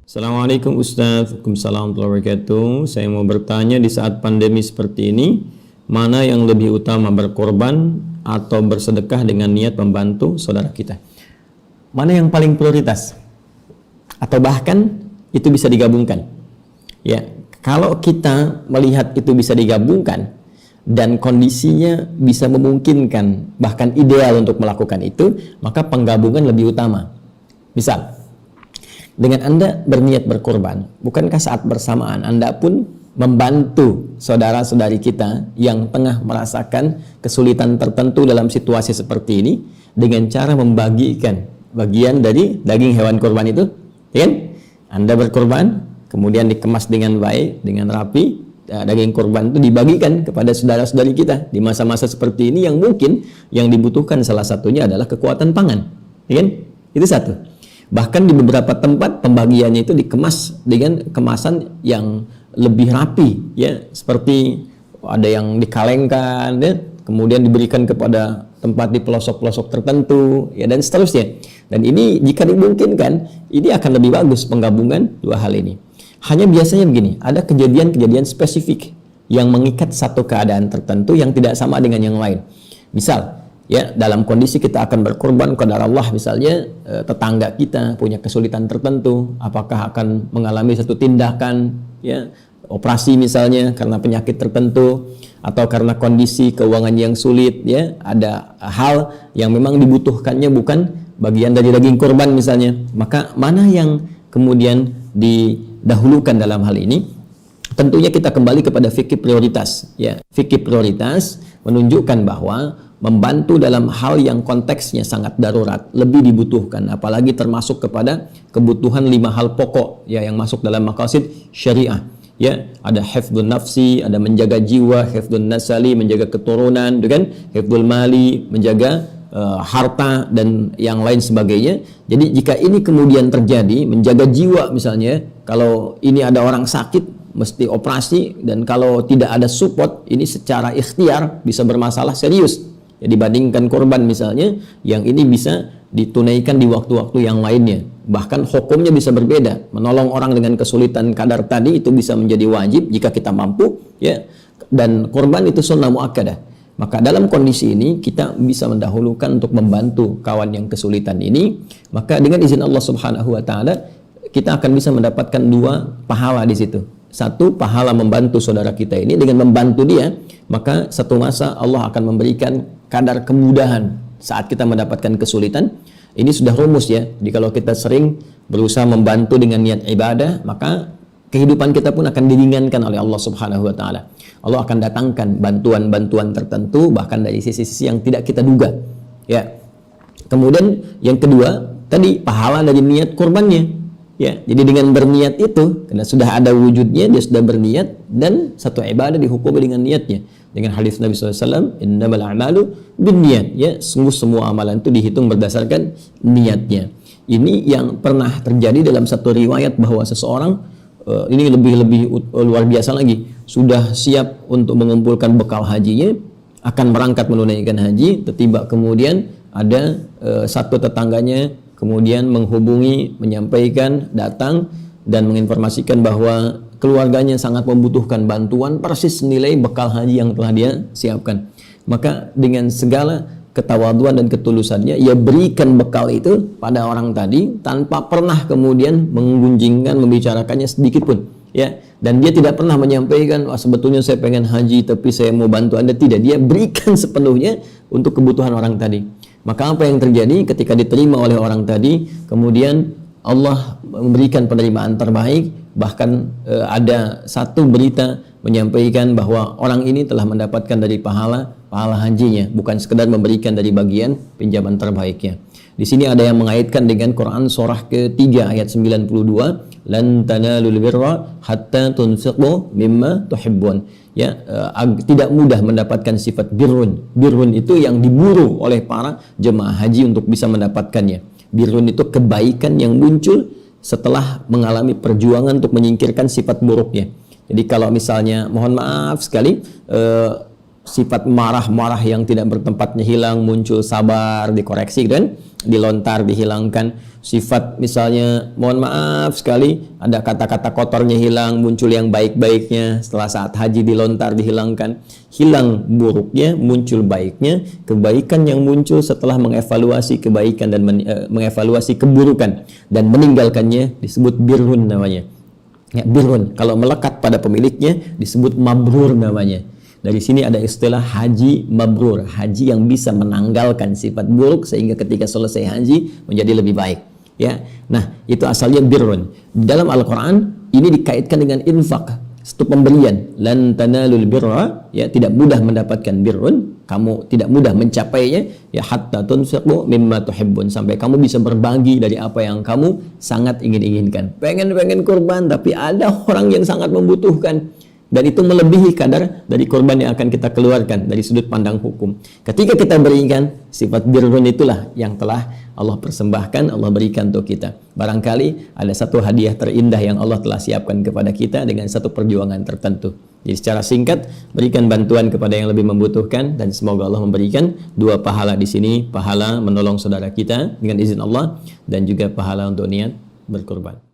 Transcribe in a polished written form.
Assalamualaikum Ustaz. Waalaikumsalam warahmatullahi wabarakatuh. Saya mau bertanya, di saat pandemi seperti ini, mana yang lebih utama, berkorban atau bersedekah dengan niat membantu saudara kita? Mana yang paling prioritas? Atau bahkan itu bisa digabungkan? Ya, kalau kita melihat itu bisa digabungkan dan kondisinya bisa memungkinkan, bahkan ideal untuk melakukan itu, maka penggabungan lebih utama. Misal, dengan Anda berniat berkorban, bukankah saat bersamaan Anda pun membantu saudara-saudari kita yang tengah merasakan kesulitan tertentu dalam situasi seperti ini dengan cara membagikan bagian dari daging hewan korban itu, ya kan? Anda berkorban, kemudian dikemas dengan baik, dengan rapi, daging korban itu dibagikan kepada saudara-saudari kita di masa-masa seperti ini yang mungkin yang dibutuhkan salah satunya adalah kekuatan pangan, ya kan? Itu satu. Bahkan di beberapa tempat pembagiannya itu dikemas dengan kemasan yang lebih rapi, ya, seperti ada yang dikalengkan, ya, kemudian diberikan kepada tempat di pelosok-pelosok tertentu, ya, dan seterusnya. Dan ini jika dimungkinkan, ini akan lebih bagus penggabungan dua hal ini. Hanya biasanya begini, ada kejadian-kejadian spesifik yang mengikat satu keadaan tertentu yang tidak sama dengan yang lain. Misal, ya, dalam kondisi kita akan berkorban kepada Allah, misalnya tetangga kita punya kesulitan tertentu, apakah akan mengalami satu tindakan, ya, operasi misalnya karena penyakit tertentu, atau karena kondisi keuangan yang sulit, ya, ada hal yang memang dibutuhkannya bukan bagian dari daging korban misalnya, maka mana yang kemudian didahulukan dalam hal ini? Tentunya kita kembali kepada fikih prioritas, ya. Fikih prioritas menunjukkan bahwa membantu dalam hal yang konteksnya sangat darurat lebih dibutuhkan, apalagi termasuk kepada kebutuhan 5 hal pokok, ya, yang masuk dalam maqasid syariah, ya. Ada hifdzun nafsi, ada menjaga jiwa, hifdzun nasali, menjaga keturunan, kan, hifdzul mali, menjaga harta dan yang lain sebagainya. Jadi jika ini kemudian terjadi, menjaga jiwa misalnya, kalau ini ada orang sakit mesti operasi, dan kalau tidak ada support ini secara ikhtiar bisa bermasalah serius, ya, dibandingkan korban misalnya yang ini bisa ditunaikan di waktu-waktu yang lainnya, bahkan hukumnya bisa berbeda. Menolong orang dengan kesulitan kadar tadi itu bisa menjadi wajib jika kita mampu, ya, dan korban itu sunnah muakkadah. Maka dalam kondisi ini kita bisa mendahulukan untuk membantu kawan yang kesulitan ini, maka dengan izin Allah Subhanahu wa taala kita akan bisa mendapatkan 2 pahala di situ. Satu, pahala membantu saudara kita ini, dengan membantu dia maka satu masa Allah akan memberikan kadar kemudahan saat kita mendapatkan kesulitan. Ini sudah rumus, ya. Jadi kalau kita sering berusaha membantu dengan niat ibadah, maka kehidupan kita pun akan diringankan oleh Allah Subhanahu wa taala. Allah akan datangkan bantuan-bantuan tertentu bahkan dari sisi-sisi yang tidak kita duga, ya. Kemudian yang kedua, tadi pahala dari niat korbannya. Ya, jadi dengan berniat itu, karena sudah ada wujudnya, dia sudah berniat, dan satu ibadah dihukumi dengan niatnya. Dengan hadis Nabi SAW, innamal a'malu binniyat, ya, sungguh semua amalan itu dihitung berdasarkan niatnya. Ini yang pernah terjadi dalam satu riwayat bahwa seseorang, ini lebih luar biasa lagi, sudah siap untuk mengumpulkan bekal hajinya, akan berangkat menunaikan haji, tiba kemudian ada satu tetangganya kemudian menghubungi, menyampaikan, datang dan menginformasikan bahwa keluarganya sangat membutuhkan bantuan persis nilai bekal haji yang telah dia siapkan. Maka dengan segala ketawaduan dan ketulusannya, ia berikan bekal itu pada orang tadi tanpa pernah kemudian menggunjingkan, membicarakannya sedikit pun, ya. Dan dia tidak pernah menyampaikan, wah, sebetulnya saya pengen haji tapi saya mau bantu Anda. Tidak, dia berikan sepenuhnya untuk kebutuhan orang tadi. Maka apa yang terjadi ketika diterima oleh orang tadi, kemudian Allah memberikan penerimaan terbaik. Bahkan ada satu berita menyampaikan bahwa orang ini telah mendapatkan dari pahala hajinya, bukan sekedar memberikan dari bagian pinjaman terbaiknya. Di sini ada yang mengaitkan dengan Quran surah ke-3 ayat 92, lan tanalul birra hatta tunfiqu mimma tuhibbun. Ya, tidak mudah mendapatkan sifat birrun. Birrun itu yang diburu oleh para jemaah haji untuk bisa mendapatkannya. Birrun itu kebaikan yang muncul setelah mengalami perjuangan untuk menyingkirkan sifat buruknya. Jadi kalau misalnya, mohon maaf sekali, sifat marah-marah yang tidak bertempatnya hilang, muncul sabar, dikoreksi dan dilontar, dihilangkan. Sifat misalnya mohon maaf sekali ada kata-kata kotornya hilang, muncul yang baik-baiknya setelah saat haji dilontar, dihilangkan. Hilang buruknya, muncul baiknya. Kebaikan yang muncul setelah mengevaluasi kebaikan dan mengevaluasi keburukan dan meninggalkannya disebut birrun namanya. Ya, birrun kalau melekat pada pemiliknya disebut mabrur namanya. Dari sini ada istilah haji mabrur, haji yang bisa menanggalkan sifat buruk sehingga ketika selesai haji menjadi lebih baik. Ya, nah itu asalnya birrun. Dalam Al-Quran ini dikaitkan dengan infak, satu pemberian. Lan tanalul birra, ya tidak mudah mendapatkan birrun, kamu tidak mudah mencapainya, ya hatta tunfiqu mimma tuhibbun, sampai kamu bisa berbagi dari apa yang kamu sangat inginkan. Pengen kurban tapi ada orang yang sangat membutuhkan. Dan itu melebihi kadar dari korban yang akan kita keluarkan dari sudut pandang hukum. Ketika kita berikan, sifat birrun itulah yang telah Allah persembahkan, Allah berikan untuk kita. Barangkali ada satu hadiah terindah yang Allah telah siapkan kepada kita dengan satu perjuangan tertentu. Jadi secara singkat, berikan bantuan kepada yang lebih membutuhkan dan semoga Allah memberikan dua pahala di sini, pahala menolong saudara kita dengan izin Allah dan juga pahala untuk niat berkorban.